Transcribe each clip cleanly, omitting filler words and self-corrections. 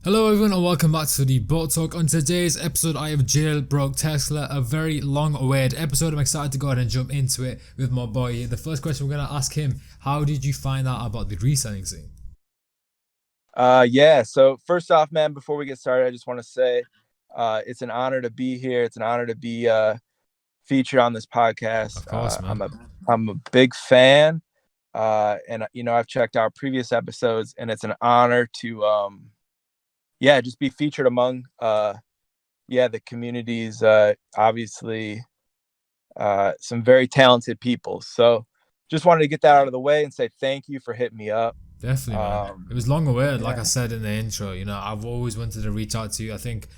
Hello everyone and welcome back to the TheBotTalk. On today's episode I have Jailbroke Tesla, a very long awaited episode. I'm excited to go ahead and jump into it with my boy. The first question we're going to ask him, how did you find out about the reselling scene? So first off, man, before we get started, I just want to say it's an honor to be here. It's an honor to be featured on this podcast. Of course, man. I'm a big fan, and I've checked out previous episodes, and it's an honor to just be featured among the community's obviously some very talented people. So just wanted to get that out of the way and say thank you for hitting me up. Definitely, man. It was long awaited, like I Yeah, said in the intro. I've always wanted to reach out to you. I think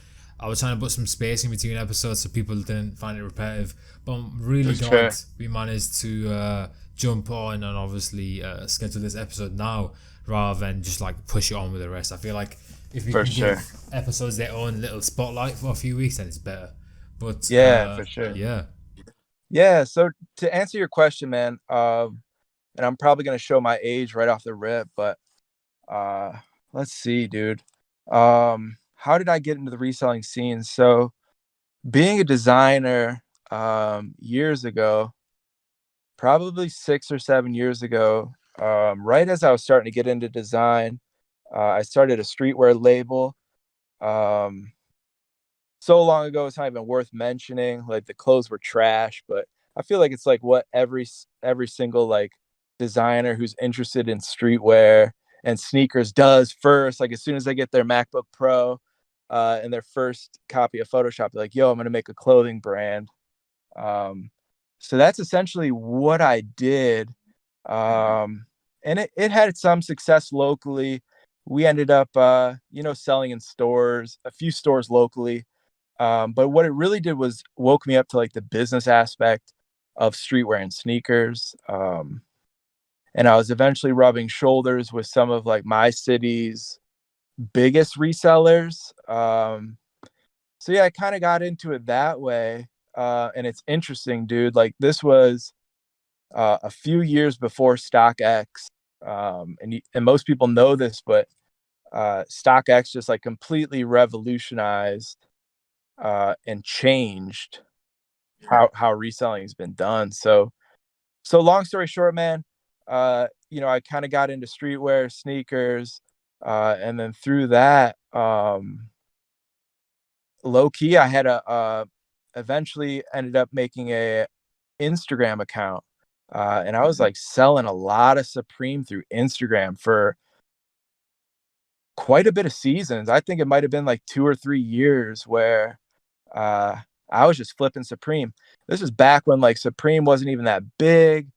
I was trying to put some space in between episodes so people didn't find it repetitive. But I'm really for glad sure, we managed to jump on and obviously schedule this episode now rather than just like push it on with the rest. I feel like if we for can sure. give episodes their own little spotlight for a few weeks, then it's better. But Yeah, for sure. yeah, Yeah, so to answer your question, man, and I'm probably gonna show my age right off the rip, but uh, let's see, dude. How did I get into the reselling scene? So, being a designer, years ago, probably 6 or 7 years ago, right as I was starting to get into design, I started a streetwear label. Um, so long ago, it's not even worth mentioning. Like the clothes were trash, but I feel like it's like what every single like designer who's interested in streetwear and sneakers does first. Like as soon as they get their MacBook Pro and their first copy of Photoshop, they're like, "Yo, I'm gonna make a clothing brand." Um, so that's essentially what I did, and it had some success locally. We ended up, selling in stores, a few stores locally, but what it really did was woke me up to like the business aspect of streetwear and sneakers. And I was eventually rubbing shoulders with some of like my city's biggest resellers. So yeah, I kind of got into it that way. And it's interesting, dude. Like this was a few years before StockX. And most people know this, but StockX just like completely revolutionized and changed how reselling has been done. So long story short, man, I kind of got into streetwear, sneakers, and then through that, low key, I had a eventually ended up making a Instagram account, and I was like selling a lot of Supreme through Instagram for quite a bit of seasons. I think it might have been like 2 or 3 years where uh, I was just flipping Supreme. This was back when like Supreme wasn't even that big.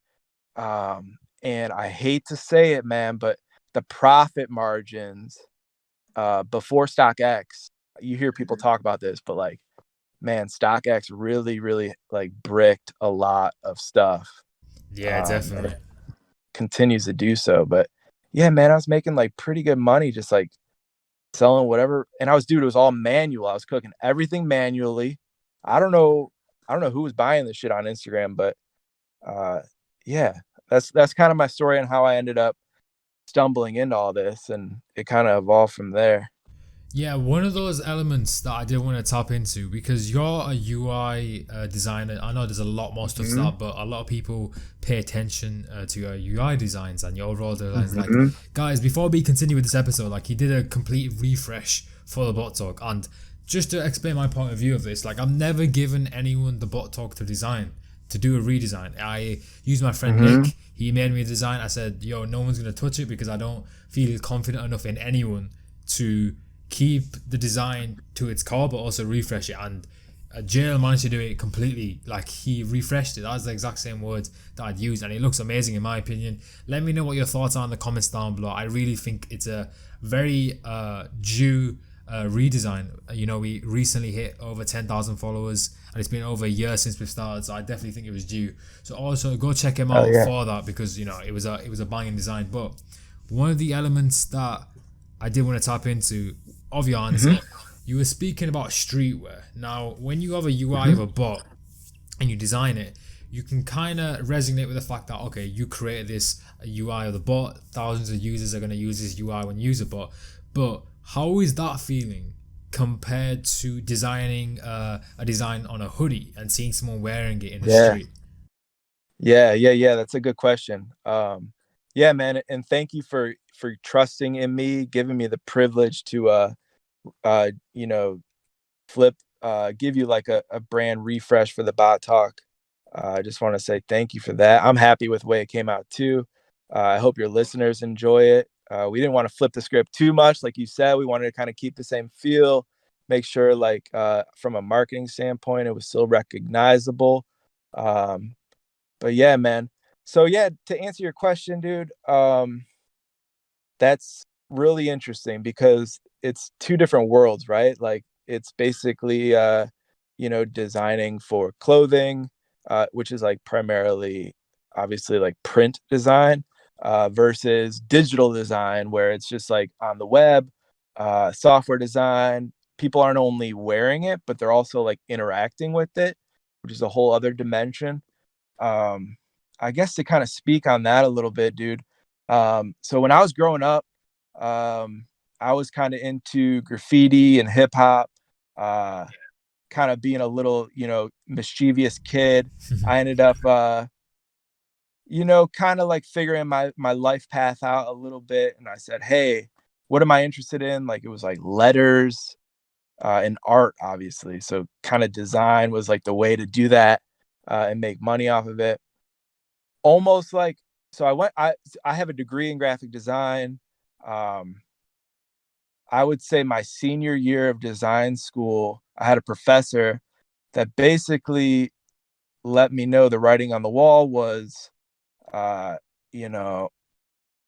And I hate to say it, man, but the profit margins before StockX, you hear people talk about this, but like, man, StockX really, really like bricked a lot of stuff. yeah, And definitely. it continues to do so. But yeah, man, I was making like pretty good money just like selling whatever. And it was all manual. I was cooking everything manually. I don't know, I don't know who was buying this shit on Instagram, but uh yeah, that's kind of my story and how I ended up stumbling into all this, and it kind of evolved from there. Yeah, one of those elements that I did want to tap into because you're a UI designer. I know there's a lot more stuff to Hmm. that, but a lot of people pay attention to your UI designs and your overall designs. Like, Hmm. guys, before we continue with this episode, like he did a complete refresh for the bot talk, and just to explain my point of view of this, like I've never given anyone the bot talk to design to do a redesign. I used my friend Hmm. Nick. He made me a design. I said, "Yo, no one's gonna touch it because I don't feel confident enough in anyone to." Keep the design to its core, but also refresh it. And Jail managed to do it completely. Like he refreshed it. That's the exact same words that I'd used, and it looks amazing in my opinion. Let me know what your thoughts are in the comments down below. I really think it's a very due redesign. We recently hit over 10,000 followers, and it's been over a year since we started. So I definitely think it was due. So also go check him Oh out yeah. for that because it was a banging design. But one of the elements that I did want to tap into of your Hmm. answer, you were speaking about streetwear. Now, when you have a UI of Hmm. a bot and you design it, you can kind of resonate with the fact that okay, you created this UI of the bot, thousands of users are going to use this UI when you use a bot, but how is that feeling compared to designing a design on a hoodie and seeing someone wearing it in the Yeah. street? Yeah. That's a good question. Yeah, man, and thank you for trusting in me, giving me the privilege to you know, flip give you like a brand refresh for the bot talk. I just want to say thank you for that. I'm happy with the way it came out too. I hope your listeners enjoy it. We didn't want to flip the script too much, like you said. We wanted to kind of keep the same feel, make sure like from a marketing standpoint, it was still recognizable. Um, but yeah, man. So yeah, to answer your question, dude, that's really interesting because it's two different worlds, right? Like it's basically designing for clothing, which is like primarily obviously like print design, versus digital design where it's just like on the web, software design. People aren't only wearing it, but they're also like interacting with it, which is a whole other dimension. um, I guess to kind of speak on that a little bit, dude. So when I was growing up, um, I was kind of into graffiti and hip hop, uh, kind of being a little, mischievous kid. I ended up, kind of like figuring my life path out a little bit, and I said, "Hey, what am I interested in?" Like it was like letters, and art, obviously. So kind of design was like the way to do that, and make money off of it. Almost like so I have a degree in graphic design. Um, I would say my senior year of design school, I had a professor that basically let me know the writing on the wall was, uh, you know,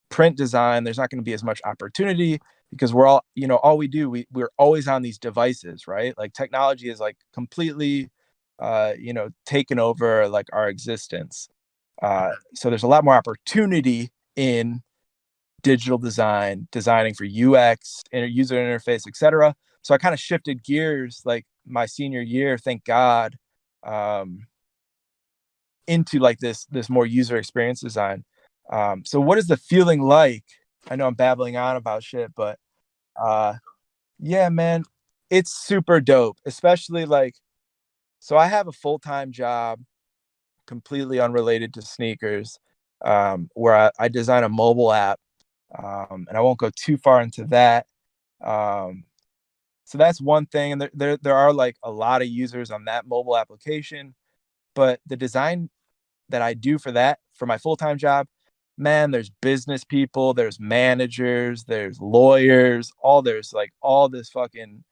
print design. There's not going to be as much opportunity because we're all, all we do, we're always on these devices, right? Like technology is like completely, taken over like our existence. So there's a lot more opportunity in digital design, designing for UX, user interface, etc. So I kind of shifted gears like my senior year, thank God, um, into like this more user experience design. So what is the feeling like? I know I'm babbling on about shit, but uh, yeah, man, it's super dope. Especially like, so I have a full time job completely unrelated to sneakers, where I design a mobile app, and I won't go too far into that. Um, so that's one thing, and there are like a lot of users on that mobile application. But the design that I do for that for my full time job, man, there's business people, there's managers, there's lawyers, there's like all this fucking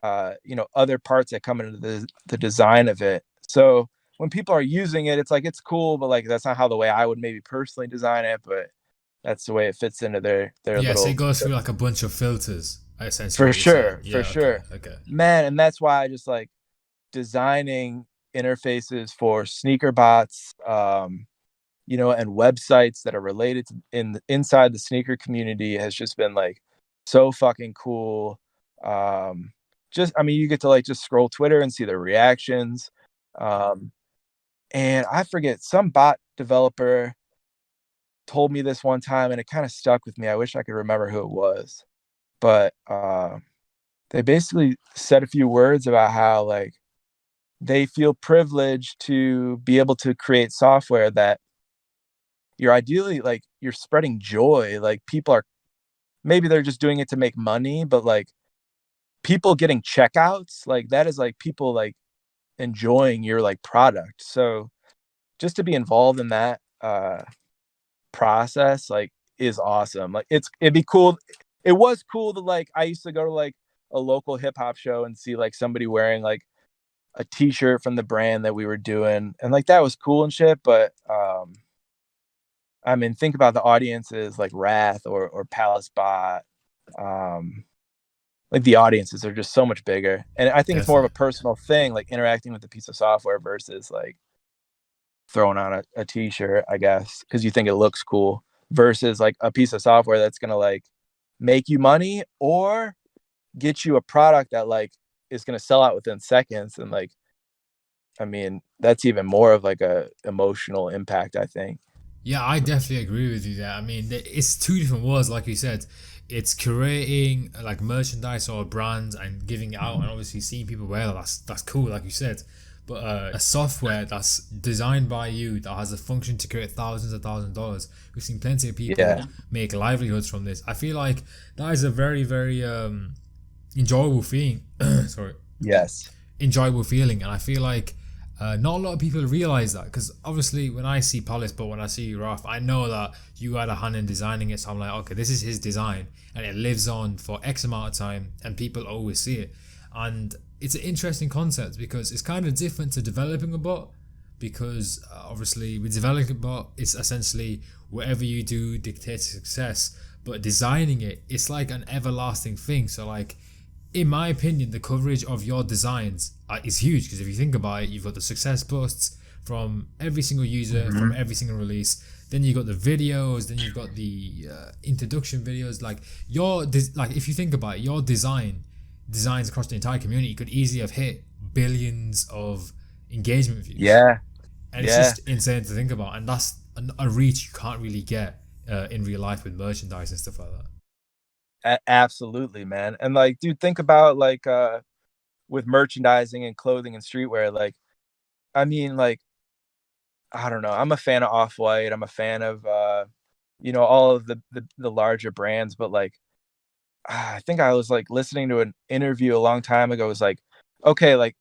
other parts that come into the design of it. So when people are using it, it's like it's cool, but like that's not how the way I would maybe personally design it, but that's the way it fits into their Yeah, so it little. goes through like a bunch of filters, essentially For what you're saying. sure, for Yeah, okay, sure, okay. man, and that's why I just like designing interfaces for sneaker bots, and websites that are related to inside the sneaker community has just been like so fucking cool. Um, just I mean, you get to like just scroll Twitter and see the reactions. Um, and I forget some bot developer told me this one time, and it kind of stuck with me. I wish I could remember who it was, but they basically said a few words about how like they feel privileged to be able to create software that you're ideally like you're spreading joy. Like people are maybe they're just doing it to make money, but like people getting checkouts, like that is like people like enjoying your like product. So just to be involved in that process like is awesome. Like it'd be cool. It was cool to like I used to go to like a local hip hop show and see like somebody wearing like a t-shirt from the brand that we were doing, and like that was cool and shit, but I mean, think about the audiences like Wrath or Palace Bot. Um, like the audiences are just so much bigger, and I think it's more of a Definitely. personal thing, like interacting with a piece of software versus like throwing on a t-shirt, I guess, because you think it looks cool, versus like a piece of software that's gonna like make you money or get you a product that like is gonna sell out within seconds, and like I mean, that's even more of like a emotional impact, I think. Yeah, I definitely agree with you there. I mean, it's two different worlds, like you said. It's curating like merchandise or brands and giving it out, and obviously seeing people wear that. That's cool, like you said. But a software that's designed by you that has a function to create thousands of $1,000. We've seen plenty of people Yeah. make livelihoods from this. I feel like that is a very, very enjoyable feeling. Sorry, Yes. enjoyable feeling, and I feel like not a lot of people realize that, because obviously when I see Palace, but when I see Raf, I know that you had a hand in designing it, so I'm like, okay, this is his design and it lives on for X amount of time and people always see it. And it's an interesting concept because it's kind of different to developing a bot, because obviously with developing a bot, it's essentially whatever you do dictates success, but designing it, it's like an everlasting thing. So like, in my opinion, the coverage of your designs is huge, because if you think about it, you've got the success posts from every single user, from every single release. Then you got the videos. Then you've got the introduction videos. Like like if you think about it, your designs across the entire community could easily have hit billions of engagement views. Yeah. And it's just insane to think about, and that's a reach you can't really get in real life with merchandise and stuff like that. Absolutely, man. And like, dude, think about like with merchandising and clothing and streetwear. Like, I mean, like, I don't know. I'm a fan of Off-White. I'm a fan of all of the larger brands. But like, I think I was like listening to an interview a long time ago. It was like, okay, like,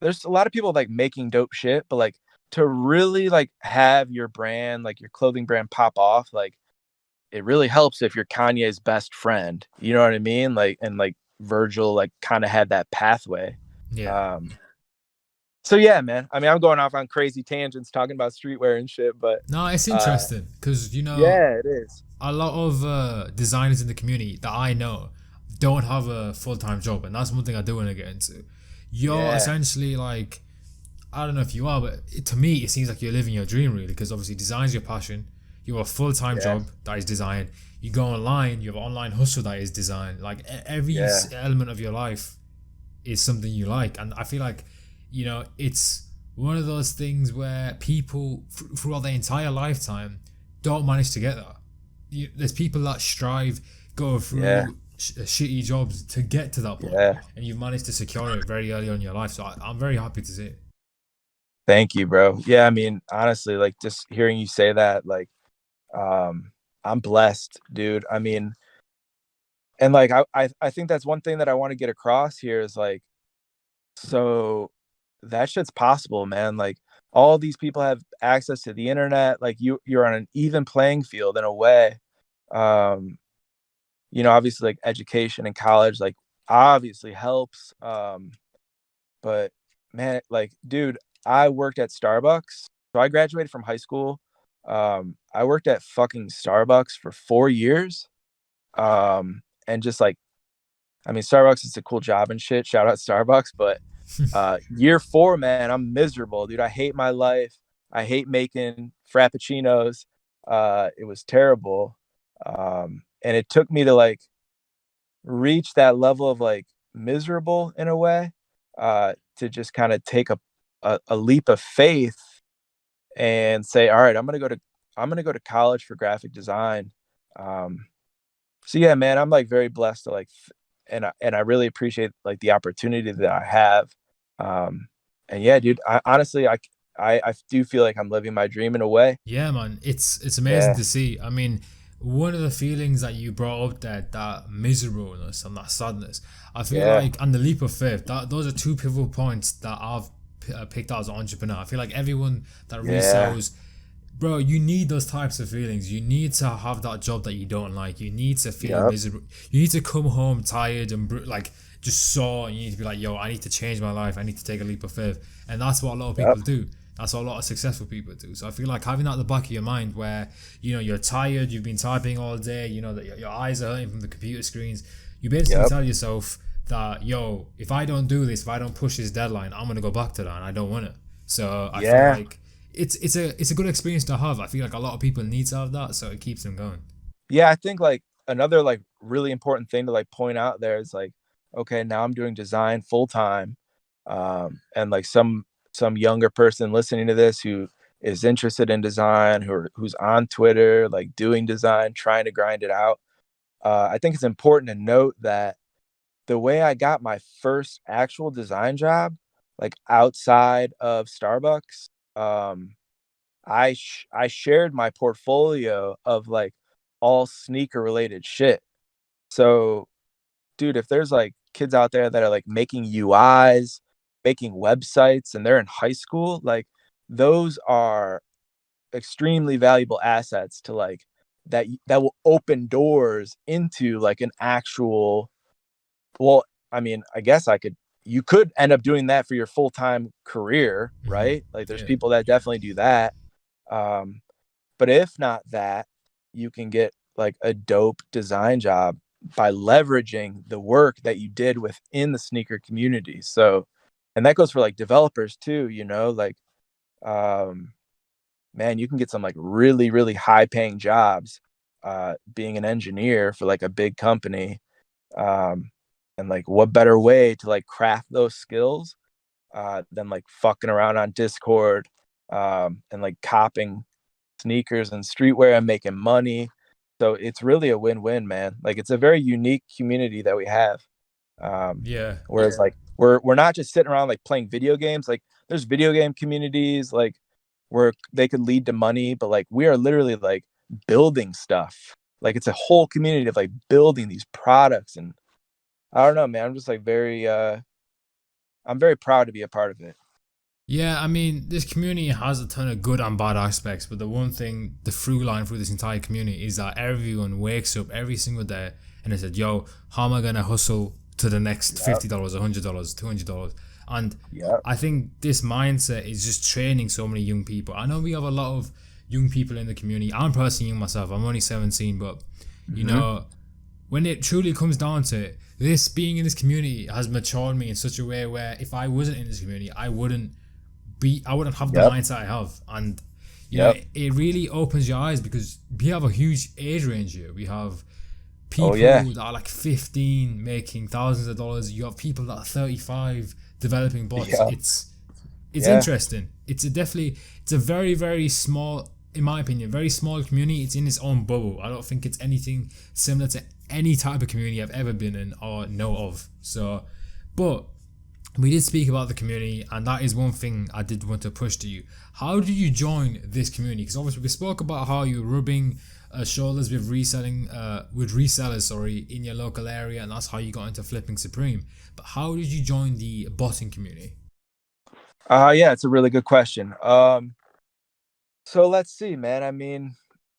there's a lot of people like making dope shit, but like to really like have your brand, like your clothing brand, pop off, like it really helps if you're Kanye's best friend. You know what I mean? Like, and like Virgil like kind of had that pathway. Yeah. So yeah, man. I mean, I'm going off on crazy tangents talking about streetwear and shit, but No, it's interesting because yeah, it is. a lot of designers in the community that I know don't have a full-time job, and that's one thing I do want to get into. You're essentially like, I don't know if you are, but to me it seems like you're living your dream, really, because obviously design's your passion. You have a full-time job that is design. You go online, you have an online hustle that is design. Like every element of your life is something you like, and I feel like it's one of those things where people throughout their entire lifetime don't manage to get that. There's people that strive, go through shitty jobs to get to that point, and you've managed to secure it very early on in your life. So I'm very happy to see it. Thank you, bro. Yeah, I mean, honestly, like just hearing you say that, like, I'm blessed, dude. I mean, and like I think that's one thing that I want to get across here is like, so that shit's possible, man. Like all these people have access to the internet. Like you're on an even playing field in a way. Obviously like education and college like obviously helps. But man, like, dude, I worked at Starbucks. So I graduated from high school. I worked at fucking Starbucks for 4 years. And just like, I mean, Starbucks is a cool job and shit. Shout out Starbucks. But year 4, man, I'm miserable, dude. I hate my life. I hate making frappuccinos. It was terrible. And it took me to like reach that level of like miserable in a way, to just kind of take a leap of faith and say, all right, I'm gonna go to college for graphic design. So yeah, man, I'm like very blessed to like, and I really appreciate like the opportunity that I have. And yeah, dude, I honestly, I do feel like I'm living my dream in a way. Yeah, man, it's amazing to see. I mean, one of the feelings that you brought up there, that miserableness and that sadness, I feel like, and the leap of faith, that those are two pivotal points that I've picked out as an entrepreneur. I feel like everyone that resells, bro, you need those types of feelings. You need to have that job that you don't like. You need to feel miserable. You need to come home tired and like just sore. And you need to be like, yo, I need to change my life. I need to take a leap of faith. And that's what a lot of people do. That's what a lot of successful people do. So I feel like having that at the back of your mind where, you're tired, you've been typing all day, that your eyes are hurting from the computer screens. You basically tell yourself that, yo, if I don't do this, if I don't push this deadline, I'm going to go back to that and I don't want it. So I feel like it's a good experience to have. I feel like a lot of people need to have that, so it keeps them going. Yeah, I think like another like really important thing to like point out there is like, okay, now I'm doing design full time. And like some younger person listening to this who is interested in design, who's on Twitter, like doing design, trying to grind it out. I think it's important to note that the way I got my first actual design job, like outside of Starbucks, um, I shared my portfolio of like all sneaker related shit. So, dude, if there's like kids out there that are like making UIs, making websites, and they're in high school, like those are extremely valuable assets to like that will open doors into like an actual, well, I mean, I guess you could end up doing that for your full-time career, Hmm. right? Like there's Yeah. people that definitely do that. Um, but if not that, you can get like a dope design job by leveraging the work that you did within the sneaker community. So, and that goes for like developers too, like, um, man, you can get some like really, really high paying jobs, being an engineer for like a big company. Um, and like, what better way to like craft those skills, than like fucking around on Discord, and like copying sneakers and streetwear and making money. So it's really a win-win, man. Like it's a very unique community that we have. Yeah. Whereas like we're not just sitting around like playing video games. Like there's video game communities like where they could lead to money, but like we are literally like building stuff. Like it's a whole community of like building these products, and I don't know, man. I'm just like I'm very proud to be a part of it. Yeah, I mean, this community has a ton of good and bad aspects, but the one thing, the through line through this entire community is that everyone wakes up every single day and they said, yo, how am I going to hustle to the next Yep. $50, $100, $200? And Yep. I think this mindset is just training so many young people. I know we have a lot of young people in the community. I'm personally young myself. I'm only 17, but you Mm-hmm. know, when it truly comes down to it, this being in this community has matured me in such a way where if I wasn't in this community, I wouldn't have the Yep. mindset I have. And Yep. it really opens your eyes because we have a huge age range here. We have Oh yeah. people that are like 15 making thousands of dollars. You have people that are 35 developing bots. Yeah. It's Yeah. interesting. It's a very, very small, in my opinion, very small community. It's in its own bubble. I don't think it's anything similar to any type of community I've ever been in or know of. So, but we did speak about the community, and that is one thing I did want to push to you. How did you join this community? Because obviously we spoke about how you're rubbing shoulders with resellers, sorry, in your local area, and that's how you got into Flipping Supreme. But how did you join the botting community? Yeah, it's a really good question. So let's see, man. I mean,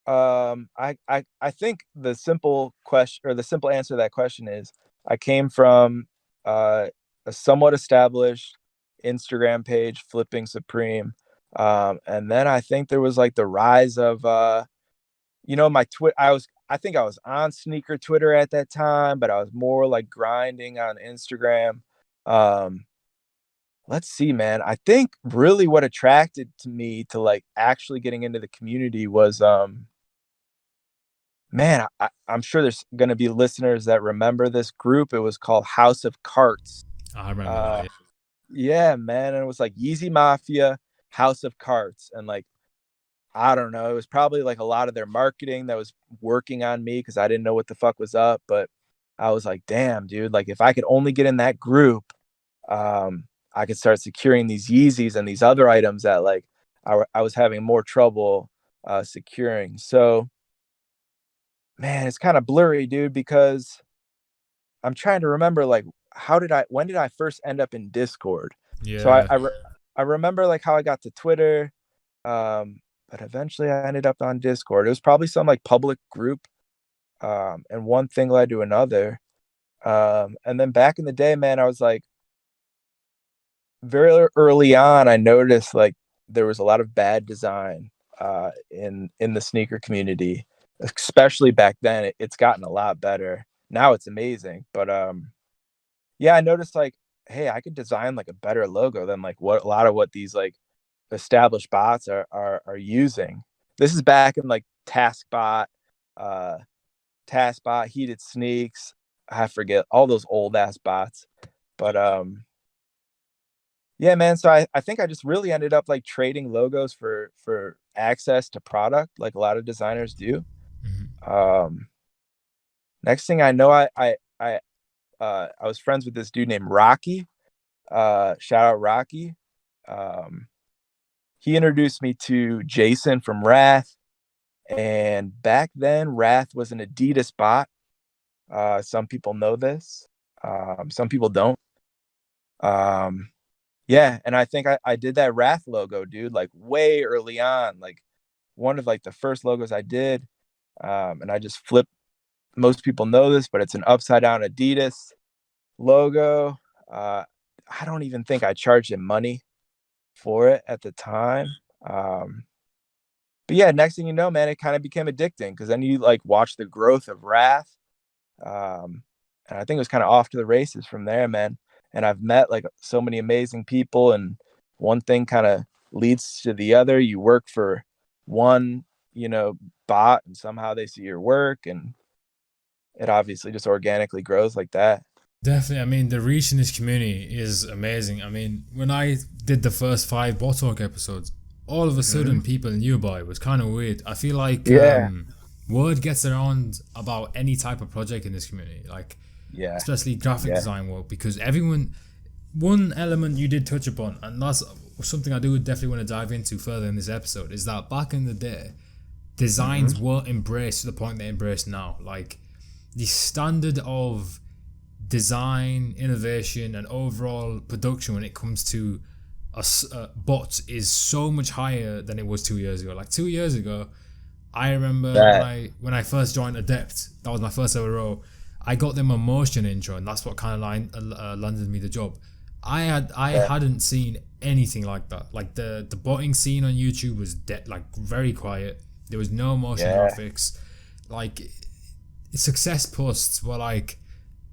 I think the simple question or the simple answer to that question is I came from a somewhat established Instagram page, Flipping Supreme. And then I think there was like the rise of my I think I was on sneaker Twitter at that time, but I was more like grinding on Instagram. Um, let's see, man. I think really what attracted to me to like actually getting into the community was man, I'm sure there's gonna be listeners that remember this group. It was called House of Carts. I remember that. Uh Yeah. yeah, man. And it was like Yeezy Mafia, House of Carts, and like I don't know. It was probably like a lot of their marketing that was working on me because I didn't know what the fuck was up. But I was like, damn, dude, like if I could only get in that group, I could start securing these Yeezys and these other items that like I was having more trouble securing. So, man, it's kind of blurry, dude, because I'm trying to remember like when did I first end up in Discord? So Yeah. I remember like how I got to Twitter. But eventually I ended up on Discord. It was probably some like public group. And one thing led to another. And then back in the day, man, I was like very early on, I noticed like there was a lot of bad design in the sneaker community, especially back then. It's gotten a lot better. Now it's amazing. But yeah, I noticed like, hey, I could design like a better logo than like what a lot of what these like established bots are using. This is back in like uh Taskbot, Heated Sneaks. I forget all those old ass bots. But yeah, man. So I think I just really ended up like trading logos for access to product, like a lot of designers do. Mhm. Um Next thing I know, I was friends with this dude named Rocky. Shout out Rocky. Um, he introduced me to Jason from Wrath, and back then Wrath was an Adidas bot. Some people know this, some people don't. Um, yeah, and I think I did that Wrath logo, dude, like way early on, like one of like the first logos I did. And I just flipped. Most people know this, but it's an upside down Adidas logo. I don't even think I charged him money for it at the time. Um, but yeah, next thing you know, man, it kind of became addicting because then you like watch the growth of Wrath. And I think it was kind of off to the races from there, man. And I've met like so many amazing people, and one thing kind of leads to the other. You work for one, bot, and somehow they see your work, and it obviously just organically grows like that. Definitely. I mean, the reach in this community is amazing. I mean, when I did the first 5 BotTalk episodes, all of a sudden people knew about it. It was kind of weird. I feel like Yeah. word gets around about any type of project in this community, like Yeah. especially graphic Yeah. design work, because everyone, one element you did touch upon, and that's something I do definitely want to dive into further in this episode, is that back in the day, designs weren't embraced to the point they embrace now. Like the standard of design, innovation, and overall production when it comes to bots is so much higher than it was 2 years ago. Like 2 years ago, I remember That. when I first joined Adept, that was my first ever role. I got them a motion intro, and that's what kind of landed me the job. I hadn't seen anything like that. Like the botting scene on YouTube was like very quiet. There was no motion graphics. Like success posts were like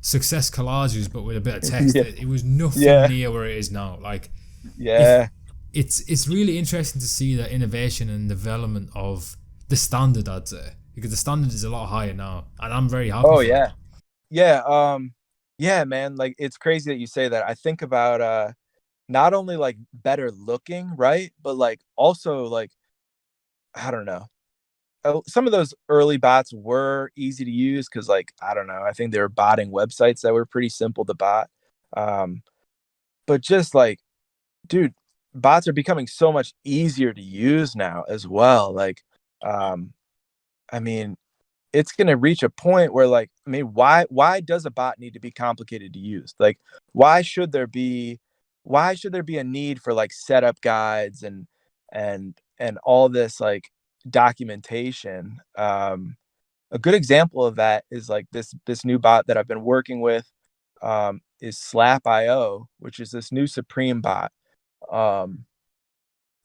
success collages, but with a bit of text. Yeah. It was nothing near where it is now. Like Yeah. it's really interesting to see the innovation and development of the standard, I'd say, because the standard is a lot higher now, and I'm very happy. Oh for yeah. it. Yeah. Yeah, man. Like it's crazy that you say that. I think about not only like better looking, right? But like also like I don't know. Some of those early bots were easy to use because like I don't know. I think they were botting websites that were pretty simple to bot. Um, but just like, dude, bots are becoming so much easier to use now as well. Like, um, I mean, it's gonna reach a point where like, I mean, why does a bot need to be complicated to use? Like, why should there be why should there be a need for like setup guides and all this like documentation? A good example of that is like this new bot that I've been working with, is Slap.io, which is this new Supreme bot. Um,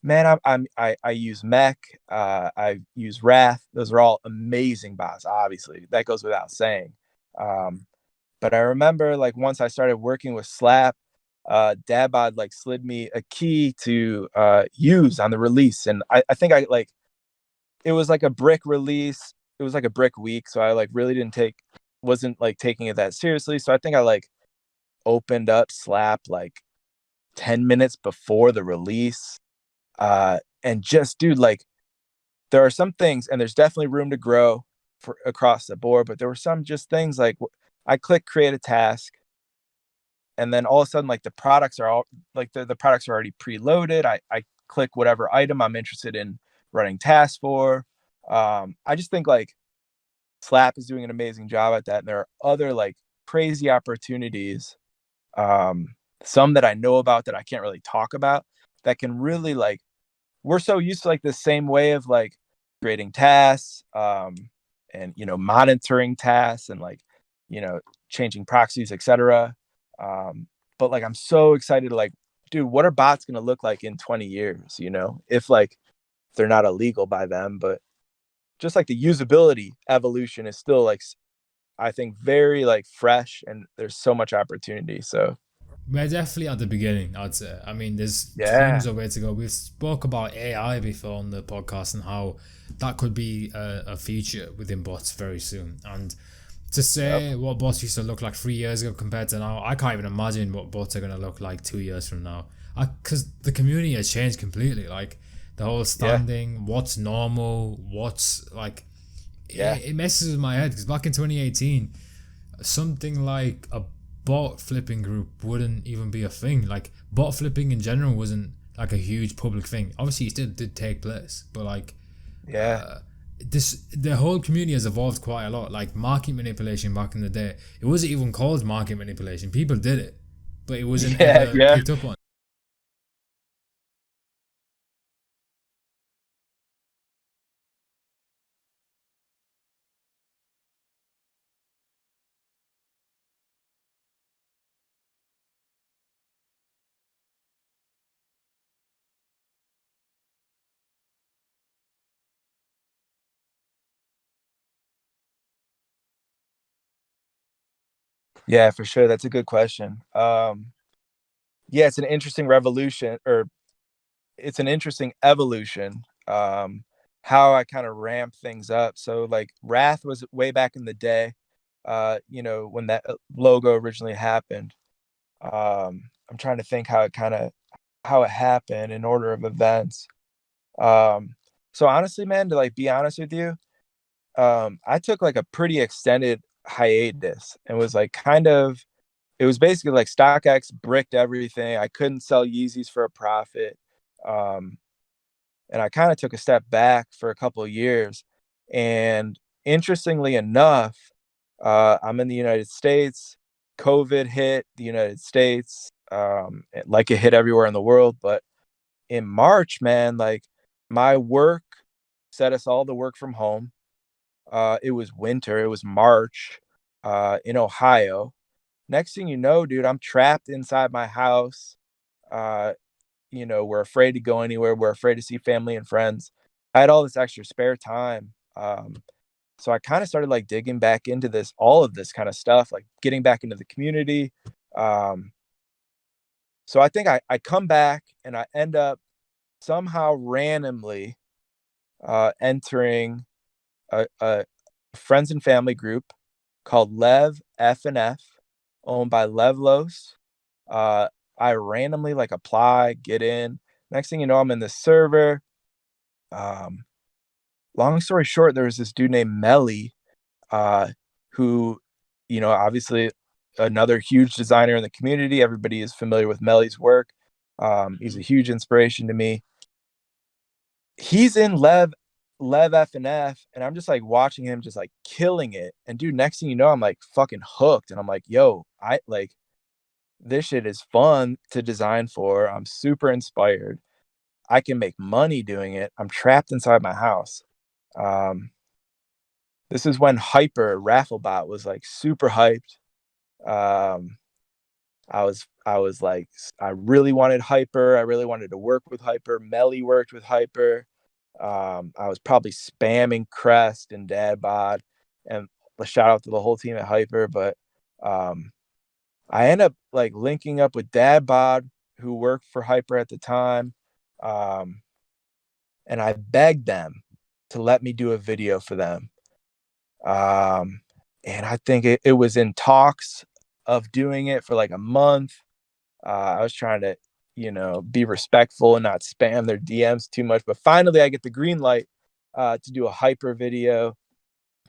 Man, I use Mech. I use Wrath. Those are all amazing bots. Obviously, that goes without saying. Um, but I remember like once I started working with Slap, Dabod like slid me a key to use on the release, and I think I like it was like a brick release. It was like a brick week, so I like really wasn't like taking it that seriously. So I think I like opened up Slap like 10 minutes before the release, and just dude, like there are some things, and there's definitely room to grow for across the board, but there were some just things like I click create a task, and then all of a sudden like the products are all like the products are already preloaded. I click whatever item I'm interested in running tasks for. I just think like Slap is doing an amazing job at that, and there are other like crazy opportunities, um some that I know about that I can't really talk about, that can really like we're so used to like the same way of like creating tasks, and monitoring tasks, and like changing proxies, etc. um but like I'm so excited to like, dude, what are bots going to look like in 20 years, if like they're not illegal by them, but just like the usability evolution is still like I think very like fresh, and there's so much opportunity. So We're definitely at the beginning, I'd say. I mean, there's yeah. tons of way to go. We've spoke about AI before on the podcast and how that could be a feature within bots very soon. And to Yep. say what bots used to look like 3 years ago compared to now, I can't even imagine what bots are going to look like 2 years from now. Because the community has changed completely. Like the whole Yeah. standing, what's normal, what's like Yeah. it messes with my head because back in 2018, something like a bot flipping group wouldn't even be a thing. Like bot flipping in general wasn't like a huge public thing. Obviously, it still did take place, but like Yeah. the whole community has evolved quite a lot. Like market manipulation back in the day, it wasn't even called market manipulation. People did it, but it wasn't Yeah. ever Yeah. picked up on. Yeah, for sure. That's a good question. Yeah, it's an interesting revolution, or it's an interesting evolution. How I kind of ramp things up. So like Wrath was way back in the day, when that logo originally happened. I'm trying to think how it happened in order of events. Um, so honestly, man, to like be honest with you, I took like a pretty extended hiatus and was like it was basically like StockX bricked everything. I couldn't sell Yeezys for a profit. Um, and I kind of took a step back for a couple of years. And interestingly enough, I'm in the United States. COVID hit the United States, like it hit everywhere in the world. But in March, man, like my work set us all to work from home. It was winter. It was March, in Ohio. Next thing you know, dude, I'm trapped inside my house. Uh, we're afraid to go anywhere. We're afraid to see family and friends. I had all this extra spare time. So I kind of started like digging back into all of this kind of stuff, like getting back into the community. Um, so I think I come back and I end up somehow randomly entering a friends and family group called Lev F and F, owned by Levlos. Uh, I randomly like apply, get in. Next thing you know, I'm in this server. Um, Long story short, there was this dude named Melly, uh, who, obviously another huge designer in the community. Everybody is familiar with Melly's work. He's a huge inspiration to me. He's in Lev F and F, and I'm just like watching him just like killing it. And dude, next thing you know, I'm like fucking hooked, and I'm like, yo, I like this shit is fun to design for. I'm super inspired. I can make money doing it. I'm trapped inside my house. Um, this is when Hyper Rafflebot was like super hyped. Um, I was like, I really wanted Hyper. I really wanted to work with Hyper. Melly worked with Hyper. I was probably spamming Crest and Dadbod, and a shout out to the whole team at Hyper. But um, I end up like linking up with Dadbod, who worked for Hyper at the time. Um, and I begged them to let me do a video for them. Um, and I think it was in talks of doing it for like a month. I was trying to, be respectful and not spam their DMs too much. But finally, I get the green light to do a Hyper video,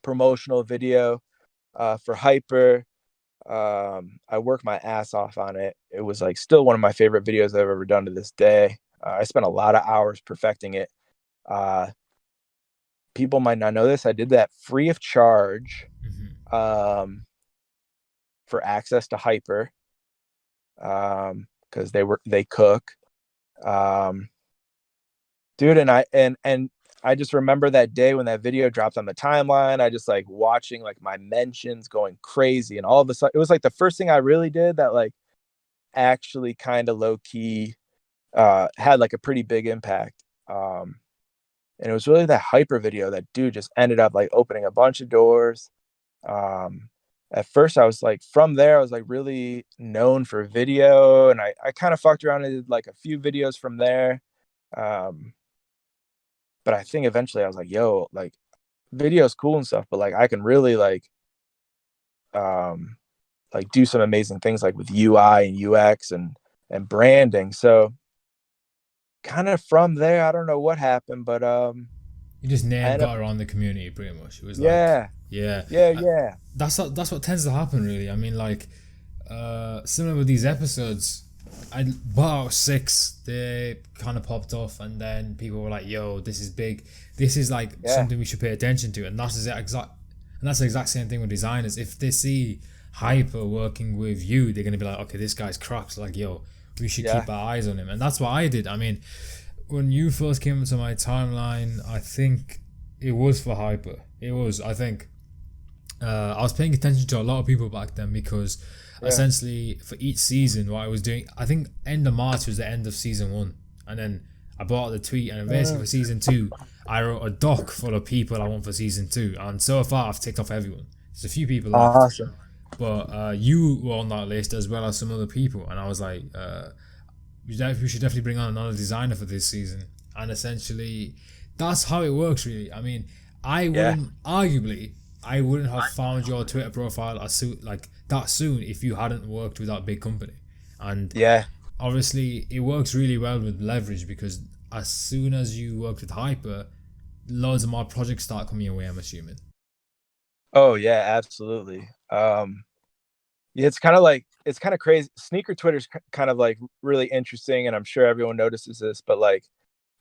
promotional video for Hyper. I worked my ass off on it. It was like still one of my favorite videos I've ever done to this day. I spent a lot of hours perfecting it. Uh, People might not know this. I did that free of charge, Mm-hmm. um, for access to Hyper, because they cook, um, dude. And I just remember that day when that video dropped on the timeline. I just like watching like my mentions going crazy, and all of a sudden it was like the first thing I really did that like actually kind of low key had like a pretty big impact. And it was really that Hyper video that dude just ended up like opening a bunch of doors. Um, at first, I was like, from there, I was like really known for video, and I kind of fucked around and did like a few videos from there. Um, but I think eventually I was like, yo, like video's cool and stuff, but like I can really um, like do some amazing things like with UI and UX and branding. So kind of from there, I don't know what happened, but You just I name ended up, got around the community pretty much. It was like, yeah, yeah, yeah, uh, yeah, that's what tends to happen really. I mean, like, similar with these episodes, I about 6 they kind of popped off, and then people were like, "Yo, this is big. This is like yeah, something we should pay attention to." And that's the exact same thing with designers. If they see Hyper working with you, they're gonna be like, "Okay, this guy's cracked. Like, yo, we should yeah, keep our eyes on him." And that's what I did. I mean, when you first came into my timeline, I think it was for Hyper. It was, I think, I was paying attention to a lot of people back then because yeah. essentially for each season, what I was doing, I think end of March was the end of season 1, and then I bought out the tweet, and then basically for season 2, I wrote a doc full of people I want for season 2, and so far I've ticked off everyone. There's a few people left, Awesome. but you were on that list as well as some other people, and I was like, we should definitely bring on another designer for this season. And essentially, that's how it works, really. I mean, Yeah, I wouldn't have found your Twitter profile like that soon if you hadn't worked with that big company. And yeah. obviously, it works really well with leverage because as soon as you work with Hyper, loads of more projects start coming your way, I'm assuming. Oh yeah, absolutely. Yeah, it's kind of crazy. Sneaker Twitter's kind of like really interesting, and I'm sure everyone notices this, but like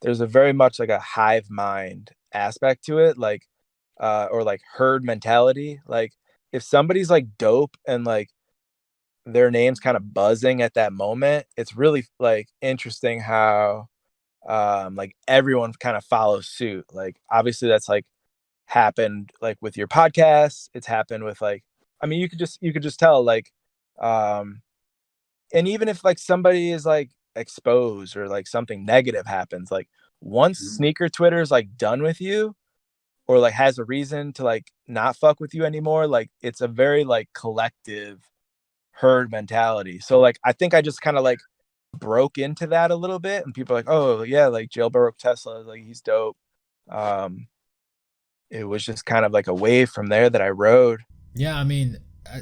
there's a very much like a hive mind aspect to it, like or like herd mentality. Like if somebody's like dope and like their name's kind of buzzing at that moment, it's really like interesting how like everyone kind of follows suit. Like obviously that's like happened like with your podcast. It's happened with like, I mean, you could just tell like um and even if like somebody is like exposed or like something negative happens, like once sneaker Twitter is like done with you or like has a reason to like not fuck with you anymore, like it's a very like collective herd mentality. So like I think I just kind of like broke into that a little bit, and people are like, oh yeah, like Jailbroke Tesla, like he's dope. um it was just kind of like a wave from there that I rode. Yeah, I mean,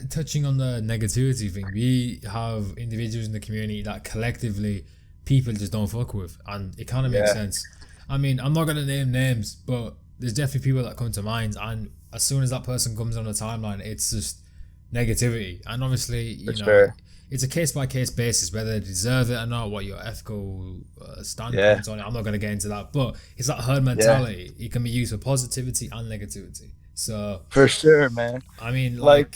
touching on the negativity thing, we have individuals in the community that collectively people just don't fuck with, and it kind of makes Yeah, sense. I mean, I'm not gonna name names, but there's definitely people that come to mind, and as soon as that person comes on the timeline, it's just negativity. And obviously, for you know, sure. it's a case by case basis whether they deserve it or not, what your ethical Yeah, standpoints on it. I'm not gonna get into that, but it's that herd yeah, mentality. It can be used for positivity and negativity. So, for sure, man. I mean, Like like,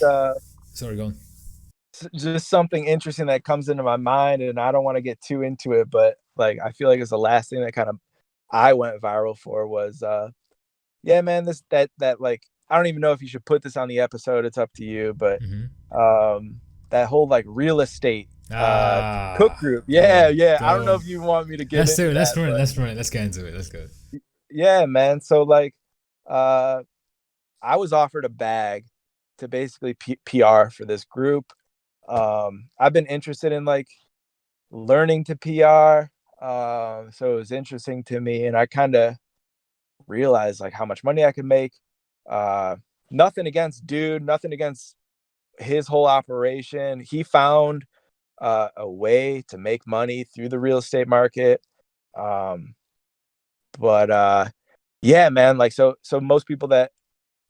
sorry, go on. just something interesting that comes into my mind, and I don't want to get too into it, but like I feel like it's the last thing that kind of I went viral for was yeah, man, this that like I don't even know if you should put this on the episode, it's up to you, but Mm-hmm. um that whole like real estate cook Ah, group. Yeah, boom, yeah. I don't know boom. if you want me to get Let's do into it. Let's that, run it. but Let's run it. Let's get into it. Let's go. yeah, man. So like uh I was offered a bag to basically PR for this group. I've been interested in like learning to PR. So it was interesting to me, and I kind of realized like how much money I could make. Uh, Nothing against dude, nothing against his whole operation. He found a way to make money through the real estate market. Um, but yeah, man, like so most people that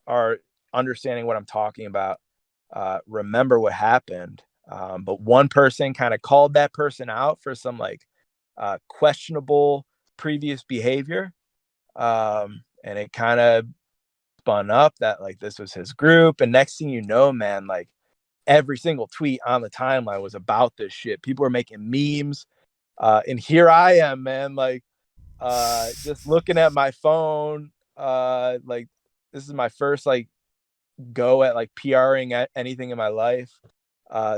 are understanding what I'm talking about remember what happened. But one person kind of called that person out for some like questionable previous behavior. And it kind of spun up that like this was his group. And next thing you know, man, like every single tweet on the timeline was about this shit. People were making memes. And here I am, man, like just looking at my phone. Like this is my first like go at like PRing at anything in my life.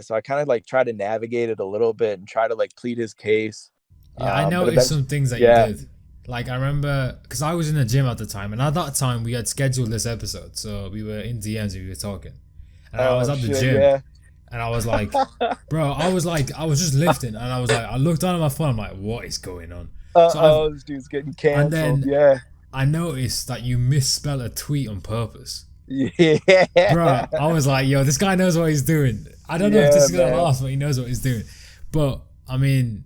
So I kind of like try to navigate it a little bit and try to like plead his case. Yeah, I But noticed eventually, some things that you yeah. did. Like I remember, because I was in the gym at the time, and at that time we had scheduled this episode, so we were in DMs and we were talking, and I was Oh at the shit, gym, yeah. and I was like, bro, I was just lifting, and I was like, I looked down at my phone, I'm like, what is going on? So I've, This dude's getting and canceled. then Yeah. I noticed that you misspelled a tweet on purpose. Yeah. Bro, I was like, yo, this guy knows what he's doing. I don't know if this Yeah, is gonna man. last, but he knows what he's doing. But I mean,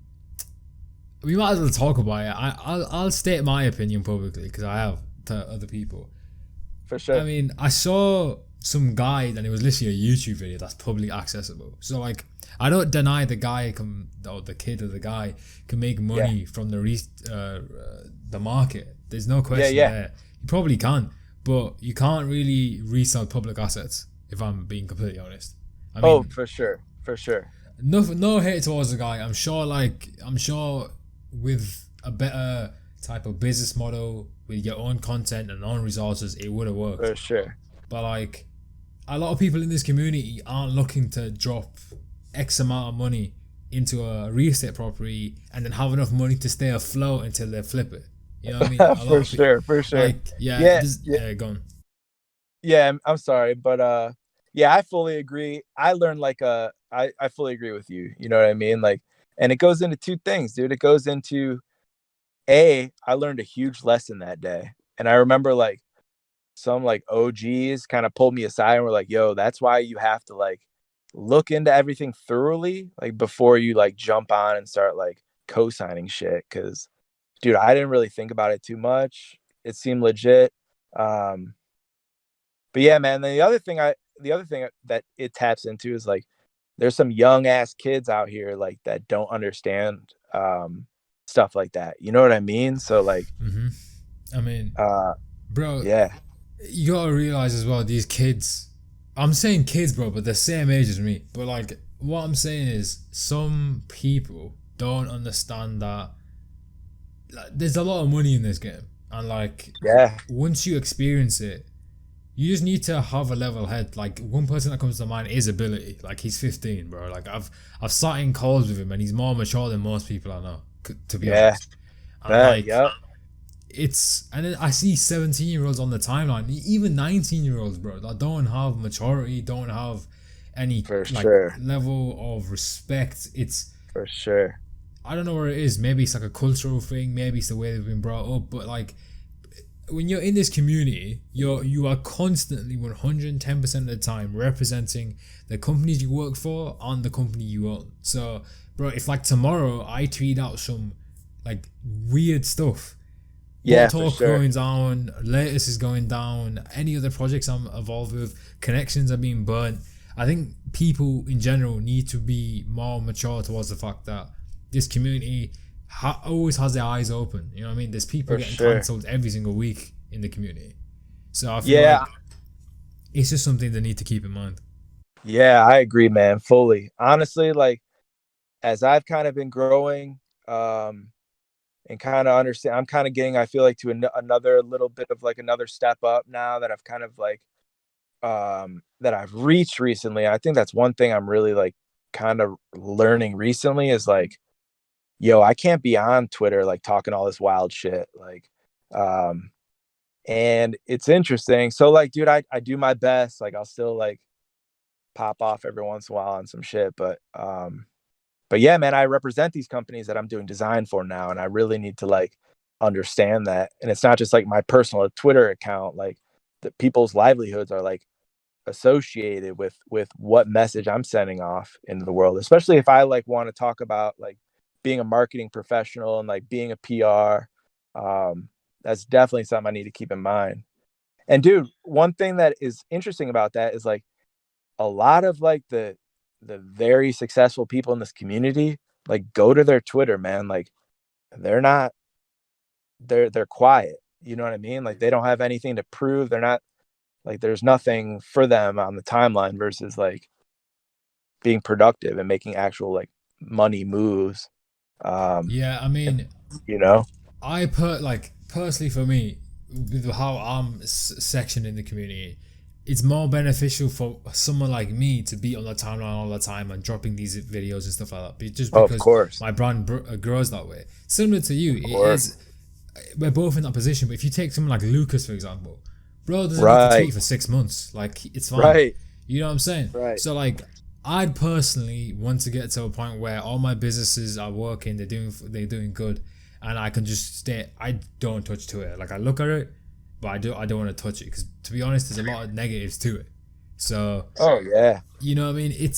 we might as well talk about it. I'll state my opinion publicly because I have. to other people. For sure. I mean, I saw some guy and it was literally a YouTube video that's publicly accessible. So like, I don't deny the guy or the kid or the guy can make money from the market. There's no question there. You probably can, but you can't really resell public assets. If I'm being completely honest. I mean, for sure. No hate towards the guy. I'm sure with a better type of business model with your own content and own resources, it would have worked. For sure. But like, a lot of people in this community aren't looking to drop X amount of money into a real estate property and then have enough money to stay afloat until they flip it. You know what I mean? For sure. Like, go on. Yeah, I'm sorry, but I fully agree. I learned I fully agree with you. You know what I mean? Like, and it goes into two things, dude. It goes into I learned a huge lesson that day, and I remember like some like OGs kind of pulled me aside and were like, "Yo, that's why you have to like look into everything thoroughly, like before you like jump on and start like co-signing shit." Because, dude, I didn't really think about it too much. It seemed legit. But yeah, man. The other thing that it taps into is like, there's some young ass kids out here like that don't understand stuff like that. You know what I mean? So like, I mean, bro, yeah, you gotta realize as well, these kids. I'm saying kids, bro, but they're same age as me. But like, what I'm saying is, some people don't understand that like, there's a lot of money in this game, and like, once you experience it, you just need to have a level head. Like, one person that comes to mind is Ability. Like, he's 15, bro. Like, I've sat in calls with him, and he's more mature than most people I know, to be honest. And like, and then I see 17-year-olds on the timeline, even 19-year-olds, bro, that don't have maturity, don't have any level of respect. It's for sure. I don't know where it is. Maybe it's like a cultural thing. Maybe it's the way they've been brought up. But like, when you're in this community, you are constantly 110% of the time representing the companies you work for and the company you own. So, bro, if like tomorrow I tweet out some like weird stuff, BotTalk going down, Latest is going down, any other projects I'm involved with, connections are being burnt. I think people in general need to be more mature towards the fact that this community always has their eyes open. You know what I mean? There's people getting cancelled every single week in the community. So I feel like it's just something they need to keep in mind. Yeah, I agree, man. Fully. Honestly, like, as I've kind of been growing, and kind of understand, I'm kind of getting, I feel like, to another little bit of like another step up now that I've kind of like, that I've reached recently. I think that's one thing I'm really like kind of learning recently is like, yo, I can't be on Twitter like talking all this wild shit. Like, and it's interesting. So like, dude, I do my best. Like, I'll still like pop off every once in a while on some shit, but yeah, man, I represent these companies that I'm doing design for now, and I really need to like understand that. And it's not just like my personal Twitter account. Like, the people's livelihoods are like associated with what message I'm sending off into the world. Especially if I like want to talk about like being a marketing professional and like being a PR. That's definitely something I need to keep in mind. And dude, one thing that is interesting about that is like a lot of like the very successful people in this community, like, go to their Twitter, man. Like, they're quiet. You know what I mean? Like, they don't have anything to prove. They're not like, there's nothing for them on the timeline versus like being productive and making actual like money moves. Yeah, I mean, you know, I put like personally for me, with how I'm sectioned in the community, it's more beneficial for someone like me to be on the timeline all the time and dropping these videos and stuff like that. Just because my brand grows that way. Similar to you, we're both in that position. But if you take someone like Lucas, for example, bro doesn't need to tweet for 6 months. Like, it's fine. Right. You know what I'm saying? Right. So like, I'd personally want to get to a point where all my businesses are working, they're doing good, and I can just stay. I don't touch Twitter. Like, I look at it, but I don't want to touch it because, to be honest, there's a lot of negatives to it. So, you know what I mean?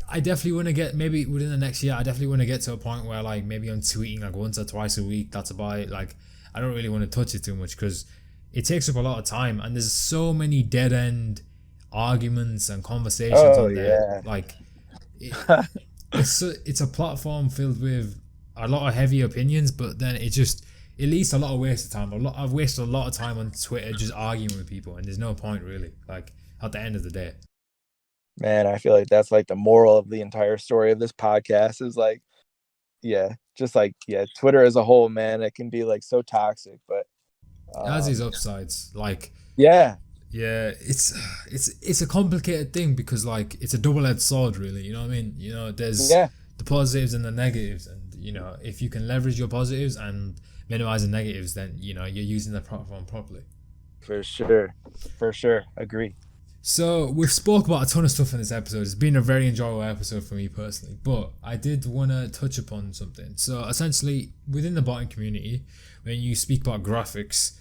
I definitely want to get, maybe within the next year, I definitely want to get to a point where like maybe I'm tweeting like once or twice a week. That's about it. Like, I don't really want to touch it too much because it takes up a lot of time, and there's so many dead end arguments and conversations Oh on there. yeah. Like it, it's a platform filled with a lot of heavy opinions, but then it leads to a lot of waste of time. I've wasted a lot of time on Twitter just arguing with people, and there's no point really. Like at the end of the day. Man, I feel like that's like the moral of the entire story of this podcast is like, yeah, just like, yeah, Twitter as a whole, man, it can be like so toxic, but It has its um upsides. Like yeah, yeah, it's a complicated thing because like it's a double edged sword, really. You know what I mean? You know, there's yeah, the positives and the negatives, and you know, if you can leverage your positives and minimize the negatives, then you know you're using the platform properly. for sure. For sure. Agree. So we've spoke about a ton of stuff in this episode. It's been a very enjoyable episode for me personally, but I did want to touch upon something. So essentially, within the botting community, when you speak about graphics,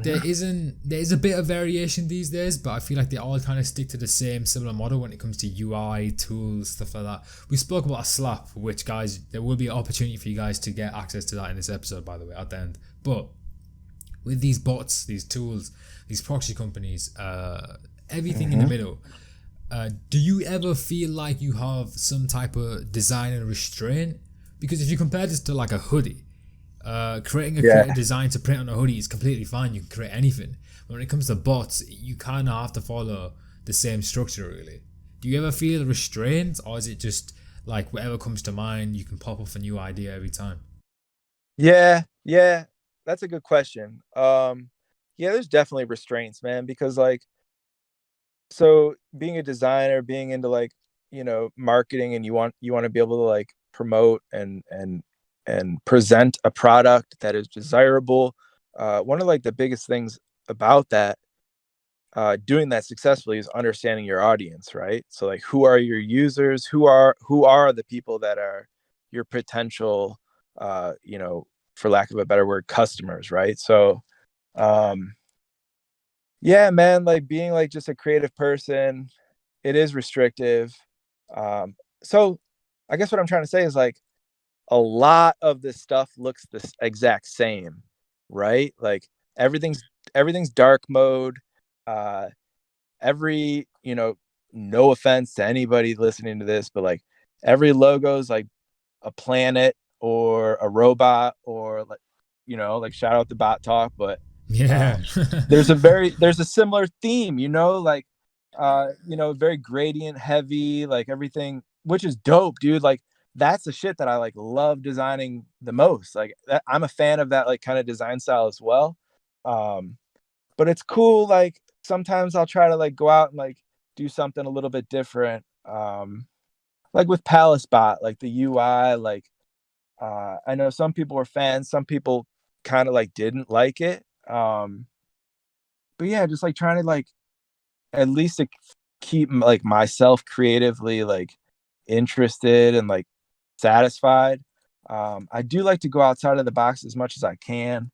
there is a bit of variation these days, but I feel like they all kind of stick to the same similar model when it comes to UI tools, stuff like that. We spoke about a slap, which guys, there will be an opportunity for you guys to get access to that in this episode, by the way, at the end. But with these bots, these tools, these proxy companies, everything in the middle. Do you ever feel like you have some type of design and restraint? Because if you compare this to like a hoodie, creating a creative design to print on a hoodie is completely fine. You can create anything. But when it comes to bots, you kind of have to follow the same structure, really. Do you ever feel restrained, or is it just like whatever comes to mind, you can pop off a new idea every time? Yeah, yeah, that's a good question. Yeah, there's definitely restraints, man, because like, so being a designer, being into like, marketing, and you want to be able to like promote and present a product that is desirable. One of like the biggest things about that, doing that successfully, is understanding your audience, right? So like, who are your users? Who are the people that are your potential, for lack of a better word, customers, right? So, um, yeah, man, like being like just a creative person, it is restrictive. So I guess what I'm trying to say is like, a lot of this stuff looks the exact same, right? Like everything's everything's dark mode. Uh, every no offense to anybody listening to this, but like every logo is like a planet or a robot, or like, like shout out to TheBotTalk, but Yeah. um, there's a similar theme, like very gradient heavy, like everything, which is dope, dude. Like that's the shit that I like love designing the most. Like I'm a fan of that like kind of design style as well. Um, but it's cool. Like sometimes I'll try to like go out and like do something a little bit different. Like with Palace Bot, like the UI, like I know some people were fans, some people kind of like didn't like it. But yeah, just like trying to like at least to keep like myself creatively like interested and like satisfied. I do like to go outside of the box as much as I can.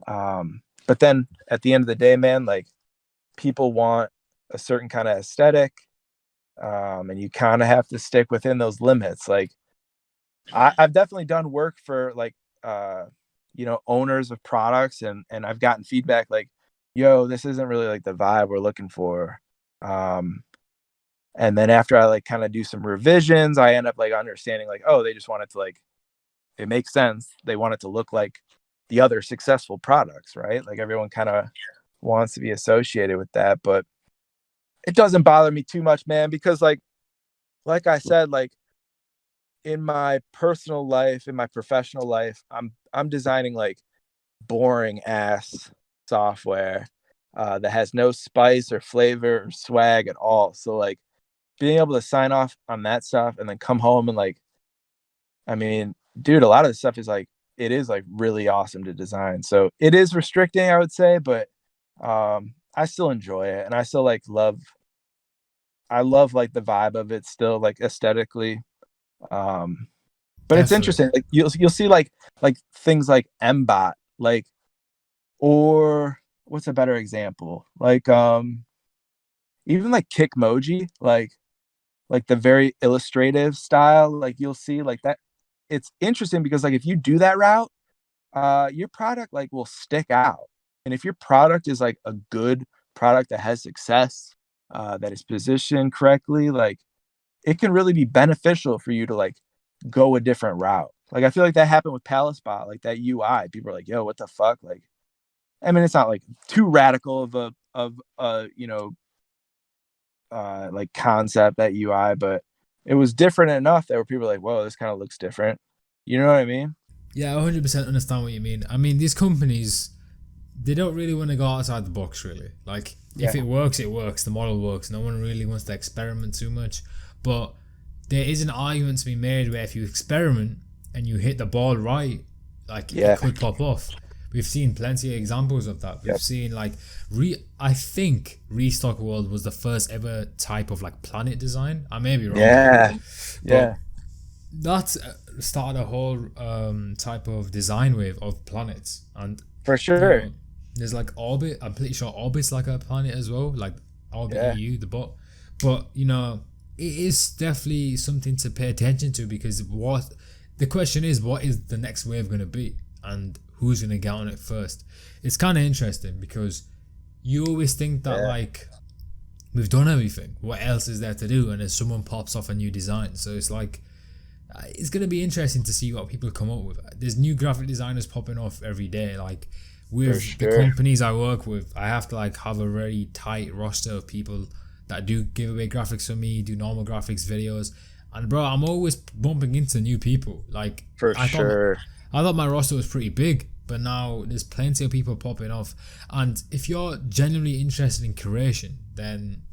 But then at the end of the day, man, like people want a certain kind of aesthetic, and you kind of have to stick within those limits. Like I've definitely done work for like owners of products, and I've gotten feedback like, yo, this isn't really like the vibe we're looking for. Um, and then after I like kind of do some revisions, I end up like understanding like, oh, they just want it to like, it makes sense. They want it to look like the other successful products, right? Like everyone kind of wants to be associated with that, but it doesn't bother me too much, man, because like I said, like in my personal life, in my professional life, I'm designing like boring ass software that has no spice or flavor or swag at all. So like being able to sign off on that stuff and then come home and like, I mean, dude, a lot of the stuff is like, it is like really awesome to design. So it is restricting, I would say, but I still enjoy it, and I still like I love like the vibe of it still, like aesthetically. Um, but it's Definitely. interesting. Like you'll see like things like mbot, like, or what's a better example? Like even like Kickmoji, like the very illustrative style, like you'll see like that. It's interesting because like if you do that route, your product like will stick out And if your product is like a good product that has success, that is positioned correctly, like it can really be beneficial for you to like go a different route. Like I feel like that happened with Palaspot, like that UI. People are like, "Yo, what the fuck?" Like, I mean, it's not like too radical of a like concept, that UI, but it was different enough that where people were like, "Whoa, this kind of looks different." You know what I mean? Yeah, I 100% understand what you mean. I mean, these companies, they don't really want to go outside the box, really. Like, if Yeah. it works, it works. The model works. No one really wants to experiment too much. But there is an argument to be made where if you experiment and you hit the ball right, like it Yeah. could pop off. We've seen plenty of examples of that. We've Yep. seen like I think Restock World was the first ever type of like planet design. I may be wrong, Yeah. but Yeah. that's started a whole type of design wave of planets. And For you sure. know, there's like Orbit. I'm pretty sure Orbit's like a planet as well, like Orbit Yeah. EU, the bot. But you know, it is definitely something to pay attention to, because what the question is, what is the next wave going to be, and who's going to get on it first? It's kind of interesting because you always think that Yeah. like we've done everything. What else is there to do? And then someone pops off a new design. So it's like it's going to be interesting to see what people come up with. There's new graphic designers popping off every day. Like with the sure. companies I work with, I have to like have a very tight roster of people that do give away graphics for me, do normal graphics videos. And bro, I'm always bumping into new people. Like For sure. I thought my roster was pretty big, but now there's plenty of people popping off. And if you're genuinely interested in creation, then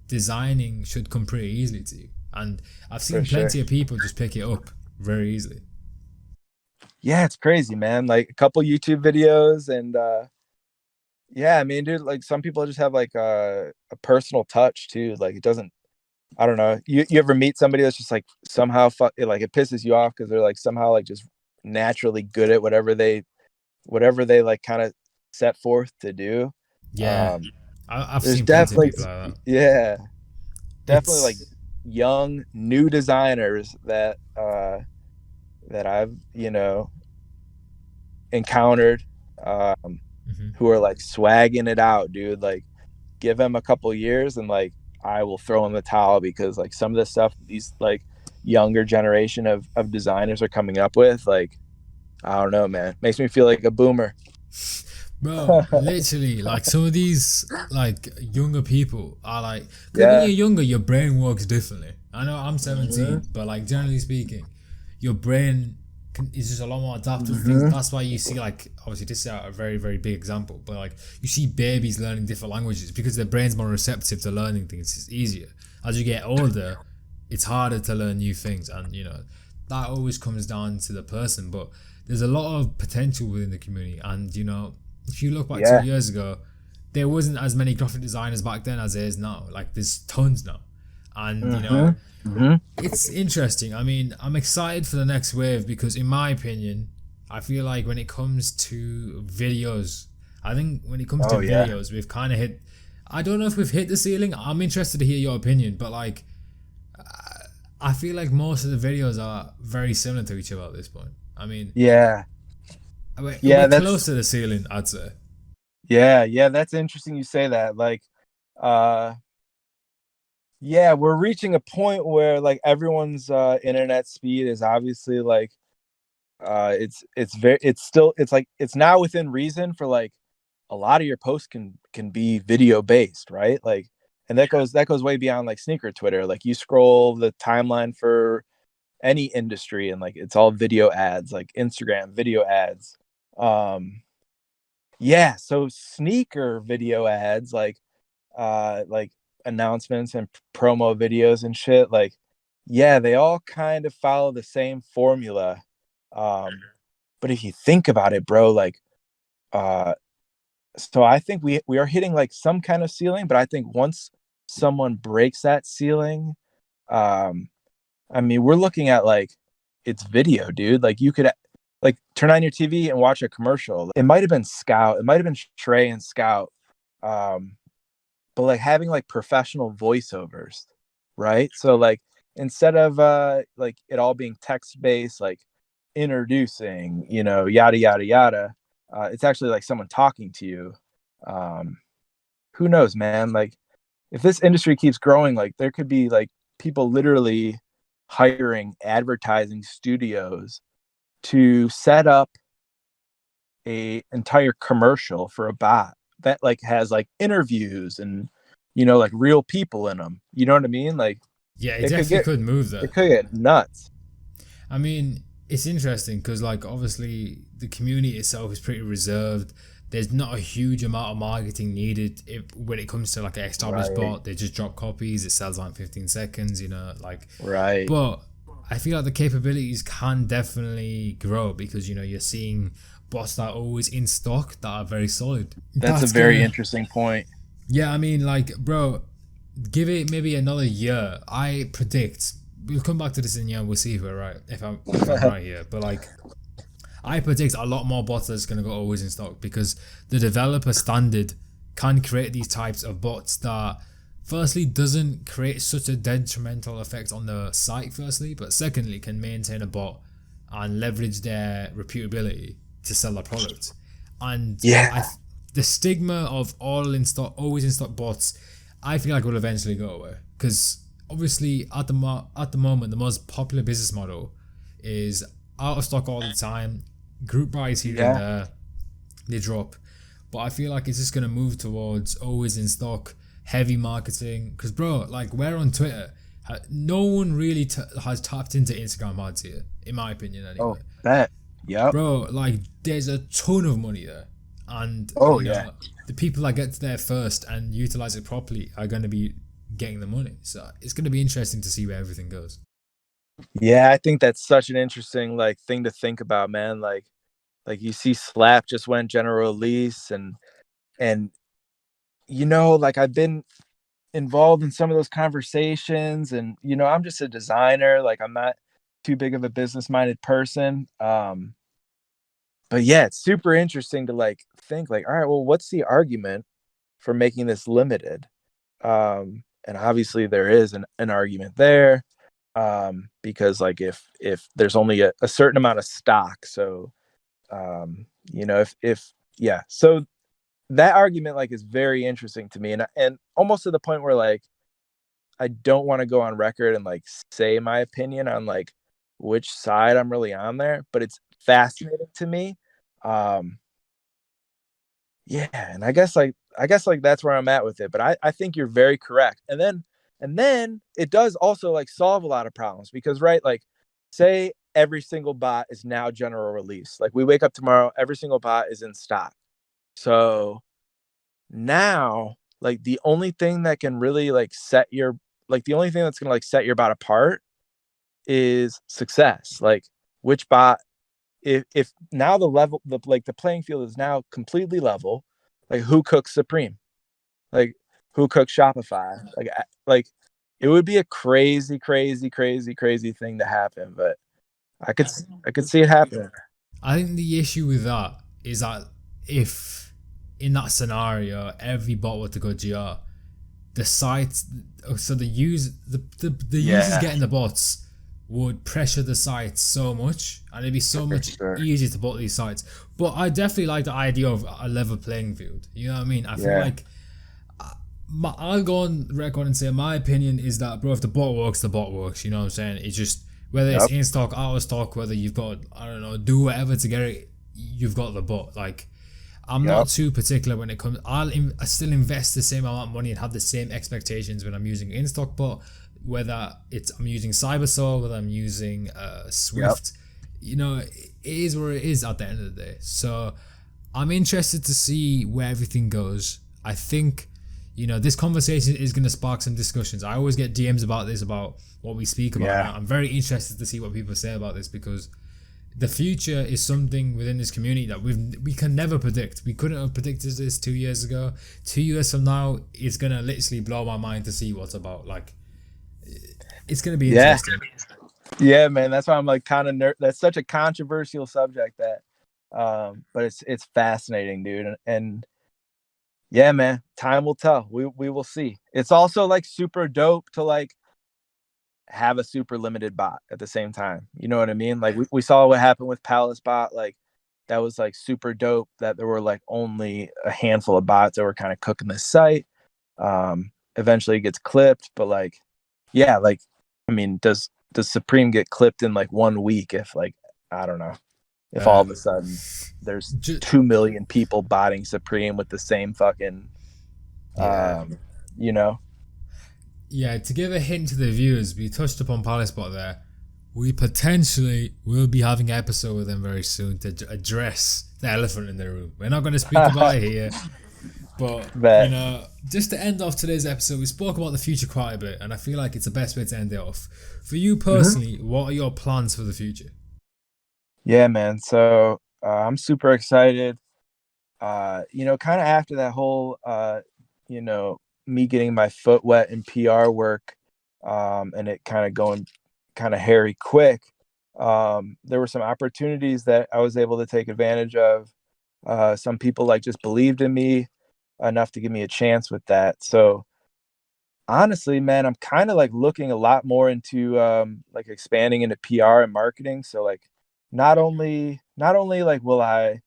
designing should come pretty easily to you. And I've seen For sure. plenty of people just pick it up very easily. Yeah, it's crazy, man. Like a couple YouTube videos and yeah, I mean, dude, like some people just have like a personal touch too. Like it doesn't, I don't know. You ever meet somebody that's just like somehow like it pisses you off because they're like somehow like just naturally good at whatever they like kind of set forth to do. Yeah, Um I've there's seen plenty of definitely, people like that. yeah, definitely like It's young new designers that that I've, encountered, um mhm. who are like swagging it out, dude. Like give him a couple years and like I will throw in the towel because like some of the stuff these like younger generation of designers are coming up with, like I don't know, man. Makes me feel like a boomer. Bro, literally, like some of these like younger people are like, because when Yeah. you're younger, your brain works differently. I know I'm Hmm. 17, but like generally speaking, your brain is just a lot more adaptive to things. Hmm. That's why you see like obviously this is a very very big example, but like you see babies learning different languages because their brain's more receptive to learning things. It's easier. As you get older, it's harder to learn new things, and you know that always comes down to the person. But there's a lot of potential within the community, and you know if you look back 2 Yeah. years ago, there wasn't as many graphic designers back then as there is now. Like there's tons now, and you Hmm. know Hmm. it's interesting. I mean, I'm excited for the next wave because, in my opinion, I feel like when it comes to videos, I think when it comes to Oh yeah. videos, we've kind of hit. I don't know if we've hit the ceiling. I'm interested to hear your opinion, but like, I feel like most of the videos are very similar to each other at this point. I mean, Yeah. we're Yeah, close that's to the ceiling, I'd say. yeah, that's interesting you say that. Like uh yeah, we're reaching a point where like everyone's internet speed is obviously like it's very it's still it's like it's now within reason for like a lot of your posts can be video based, right? Like and that goes way beyond like sneaker Twitter. Like you scroll the timeline for any industry and like it's all video ads, like Instagram video ads. Um yeah, so sneaker video ads like announcements and promo videos and shit, like yeah, they all kind of follow the same formula. um but if you think about it, bro, like uh so I think we are hitting like some kind of ceiling, but I think once someone breaks that ceiling, um I mean, we're looking at like it's video, dude. Like you could like turn on your TV and watch a commercial. It might have been Scout, it might have been Trey and Scout. um but like having like professional voiceovers, right? So like instead of like it all being text based, like introducing, yada yada yada, it's actually like someone talking to you. Um, who knows, man? Like, if this industry keeps growing, like there could be like people literally hiring advertising studios to set up a entire commercial for a bot that like has like interviews and like real people in them. You know what I mean? Like Yeah, it it could definitely get could move it there. could get nuts. I mean, it's interesting because, like, obviously the community itself is pretty reserved. There's not a huge amount of marketing needed when it comes to like an established Right. bot. They just drop copies. It sells out in 15 seconds. Like, Right. but I feel like the capabilities can definitely grow because you're seeing bots that are always in stock that are very solid. That's a That's very gonna interesting point. Yeah, I mean, like, bro, give it maybe another year. I predict we'll come back to this in a year. We'll see if we're right. If I'm right here, but like, I predict a lot more bots that's gonna go always in stock because the developer standard can create these types of bots that, firstly, doesn't create such a detrimental effect on the site. Firstly, but secondly, can maintain a bot and leverage their reputability to sell their product. And Yeah. the stigma of always in stock bots, I feel like will eventually go away because obviously at the moment the most popular business model is out of stock all the time, group buys here and Yeah. there, they drop. But I feel like it's just gonna move towards always in stock, heavy marketing. Because bro, like we're on Twitter, no one really has tapped into Instagram ads here, in my opinion, Oh, anyway. bet. Yep. Bro, like there's a ton of money there, and Oh yeah. the people that get there first and utilize it properly are gonna be getting the money. So it's gonna be interesting to see where everything goes. Yeah, I think that's such an interesting like thing to think about, man. Like you see Slap just went general release and like I've been involved in some of those conversations and I'm just a designer, like I'm not too big of a business minded person. But yeah, it's super interesting to like think like, all right, well, what's the argument for making this limited? And obviously there is an argument there, because like if there's only a certain amount of stock, so if yeah, so that argument like is very interesting to me, and almost to the point where like I don't want to go on record and like say my opinion on like which side I'm really on there, but it's fascinating to me. Um, yeah, and I guess like that's where I'm at with it. But I think you're very correct. And then it does also like solve a lot of problems because right, like say every single bot is now general release. Like we wake up tomorrow, every single bot is in stock. So now like the only thing that can really like the only thing that's gonna like set your bot apart is success. Like which bot, if now the playing field is now completely level, like who cooks Supreme? Like who cooks Shopify? Like it would be a crazy, crazy, crazy, crazy thing to happen, but I could see it happening. I think the issue with that is that if in that scenario every bot were to go GR, the sites, so the users Yeah, getting the bots would pressure the sites so much, and it'd be so for much sure. easier to bot these sites. But I definitely like the idea of a level playing field. You know what I mean? I feel Yeah. like I'll go on record and say my opinion is that, bro, if the bot works, the bot works. You know what I'm saying? It's just whether it's Yep. in stock, out of stock, whether you've got, I don't know, do whatever to get it, you've got the bot. Like, I'm Yep. not too particular when it comes. I still invest the same amount of money and have the same expectations when I'm using in stock bot, whether I'm using Cybersaw, whether I'm using Yep. Swift. It is where it is at the end of the day. So I'm interested to see where everything goes. I think, this conversation is going to spark some discussions. I always get DMs about this, about what we speak about. Yeah. I'm very interested to see what people say about this because the future is something within this community that we can never predict. We couldn't have predicted this 2 years ago. 2 years from now, it's going to literally blow my mind to see what's about. Like, it's going to be Yeah. interesting. Yeah, man. That's why I'm like kind of that's such a controversial subject that but it's fascinating, dude. And yeah, man, time will tell. We will see. It's also like super dope to like have a super limited bot at the same time. You know what I mean? Like we saw what happened with Palace bot. Like that was like super dope that there were like only a handful of bots that were kind of cooking the site. Eventually it gets clipped, but like, yeah, like, I mean, does Supreme get clipped in like 1 week if like, I don't know, if all Uh, of a sudden there's ju- 2 million people botting Supreme with the same fucking, yeah. you know? Yeah, to give a hint to the viewers, we touched upon Palace Bot there. We potentially will be having an episode with them very soon to address the elephant in the room. We're not going to speak about it here, but Bet. just to end off today's episode, we spoke about the future quite a bit, and I feel like it's the best way to end it off. For you personally, what are your plans for the future? Yeah, man. So I'm super excited. Kind of after that whole, me getting my foot wet in PR work, and it kind of going kind of hairy quick. There were some opportunities that I was able to take advantage of. Some people like just believed in me enough to give me a chance with that. So honestly, man, I'm kind of like looking a lot more into like expanding into PR and marketing. So like not only like will I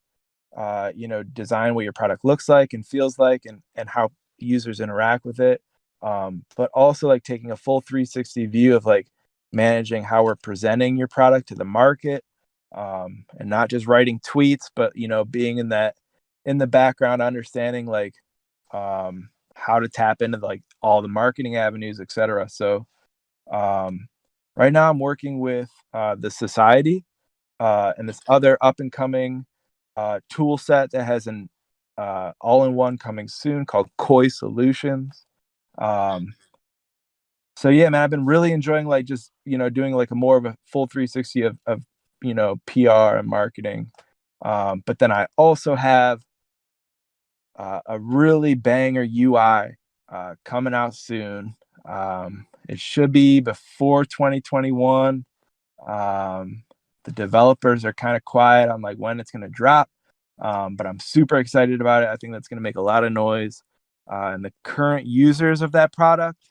design what your product looks like and feels like and how users interact with it, but also like taking a full 360 view of like managing how we're presenting your product to the market, and not just writing tweets, but being in the background, understanding like how to tap into like all the marketing avenues, etc. So right now I'm working with the society, and this other up and coming tool set that has an all-in-one coming soon called Koi Solutions. So yeah, man, I've been really enjoying like just doing like a more of a full 360 of PR and marketing. But then I also have a really banger UI coming out soon. It should be before 2021. The developers are kind of quiet on like when it's going to drop, but I'm super excited about it. I think that's going to make a lot of noise. And the current users of that product,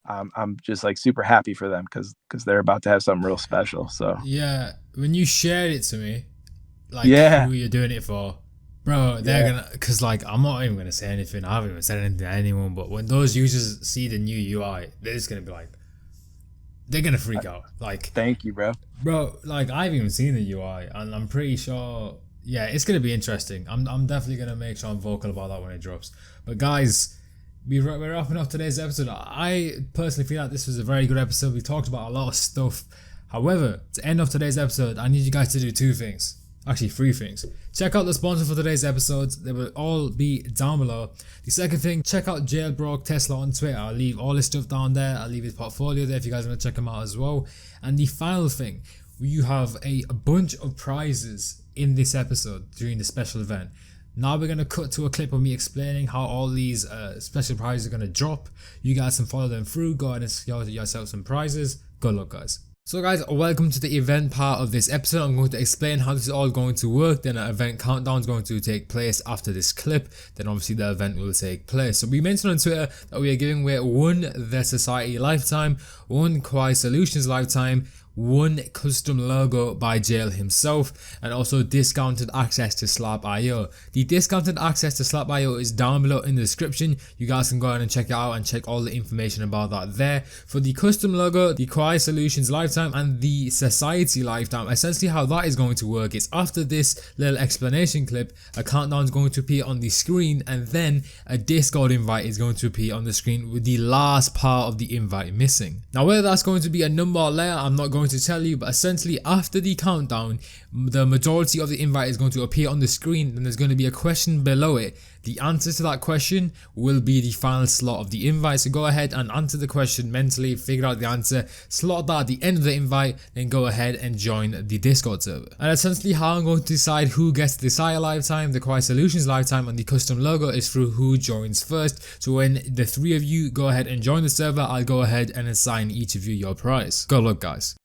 I'm just like super happy for them because they're about to have something real special. So Yeah, when you shared it to me, like yeah, who you're doing it for, bro, they're yeah, gonna, cause like I'm not even gonna say anything. I haven't even said anything to anyone. But when those users see the new UI, they're just gonna be like, they're gonna freak out. Like, thank you, bro. bro, like I've even seen the UI, and I'm pretty sure, yeah, it's gonna be interesting. I'm definitely gonna make sure I'm vocal about that when it drops. But guys, we're wrapping up today's episode. I personally feel like this was a very good episode. We talked about a lot of stuff. However, to end off today's episode, I need you guys to do two things. Actually, three things. Check out the sponsor for today's episodes. They will all be down below. The second thing, check out Jailbroke Tesla on Twitter. I'll leave all his stuff down there. I'll leave his portfolio there if you guys want to check him out as well. And the final thing, you have a bunch of prizes in this episode during the special event. Now we're going to cut to a clip of me explaining how all these special prizes are going to drop. You guys can follow them through. Go ahead and secure yourself some prizes. Good luck, guys. So guys, welcome to the event part of this episode. I'm going to explain how this is all going to work. Then an event countdown is going to take place after this clip. Then obviously the event will take place. So we mentioned on Twitter that we are giving away one The Society Lifetime, one Qi Solutions Lifetime, one custom logo by Jail himself, and also discounted access to Slap.io. The discounted access to Slap.io is down below in the description. You guys can go ahead and check it out and check all the information about that there. For the custom logo, the Qi Solutions Lifetime and the Society Lifetime, essentially how that is going to work is after this little explanation clip, a countdown is going to appear on the screen, and then a Discord invite is going to appear on the screen with the last part of the invite missing. Now whether that's going to be a number or letter, I'm not going to tell you, but essentially after the countdown, the majority of the invite is going to appear on the screen, and there's going to be a question below it. The answer to that question will be the final slot of the invite. So go ahead and answer the question mentally, figure out the answer, slot that at the end of the invite, then go ahead and join the Discord server. And essentially how I'm going to decide who gets the Sire Lifetime, the Qi Solutions Lifetime, and the custom logo is through who joins first. So when the three of you go ahead and join the server, I'll go ahead and assign each of you your prize. Good luck, guys.